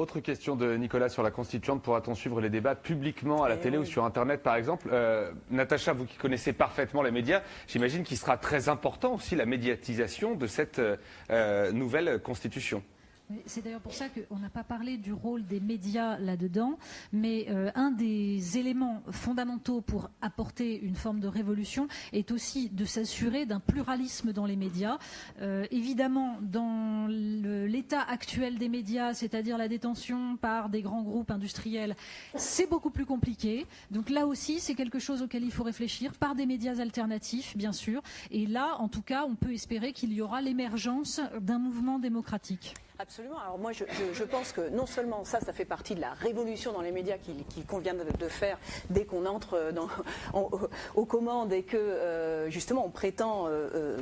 Autre question de Nicolas sur la Constituante. Pourra-t-on suivre les débats publiquement à la télé ou sur Internet, par exemple? Natacha, vous qui connaissez parfaitement les médias, j'imagine qu'il sera très important aussi la médiatisation de cette nouvelle Constitution. C'est d'ailleurs pour ça qu'on n'a pas parlé du rôle des médias là-dedans, mais un des éléments fondamentaux pour apporter une forme de révolution est aussi de s'assurer d'un pluralisme dans les médias. Évidemment, dans l'état actuel des médias, c'est-à-dire la détention par des grands groupes industriels, c'est beaucoup plus compliqué. Donc là aussi, c'est quelque chose auquel il faut réfléchir, par des médias alternatifs, bien sûr. Et là, en tout cas, on peut espérer qu'il y aura l'émergence d'un mouvement démocratique. Absolument. Alors moi, je pense que non seulement ça fait partie de la révolution dans les médias qu'il convient de faire dès qu'on entre aux commandes et que justement on prétend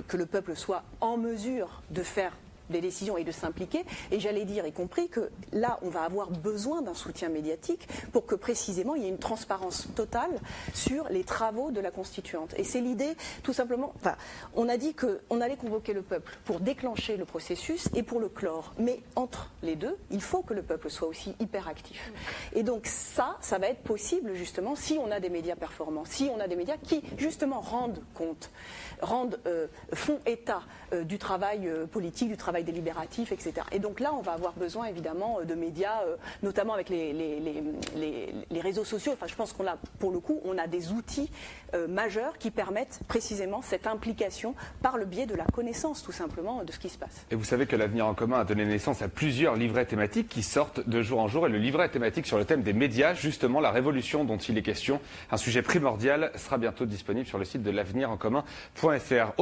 que le peuple soit en mesure de faire des décisions et de s'impliquer, et j'allais dire, y compris que là, on va avoir besoin d'un soutien médiatique pour que précisément il y ait une transparence totale sur les travaux de la Constituante. Et c'est l'idée, tout simplement, enfin, on a dit qu'on allait convoquer le peuple pour déclencher le processus et pour le clore. Mais entre les deux, il faut que le peuple soit aussi hyper actif. Et donc ça va être possible justement si on a des médias performants, si on a des médias qui justement rendent compte, font état du travail politique, du travail délibératif, etc. Et donc là, on va avoir besoin évidemment de médias, notamment avec les réseaux sociaux. Enfin, je pense qu'on a, pour le coup, on a des outils majeurs qui permettent précisément cette implication par le biais de la connaissance, tout simplement, de ce qui se passe. Et vous savez que l'Avenir en commun a donné naissance à plusieurs livrets thématiques qui sortent de jour en jour. Et le livret thématique sur le thème des médias, justement, la révolution dont il est question, un sujet primordial, sera bientôt disponible sur le site de l'avenirencommun.fr.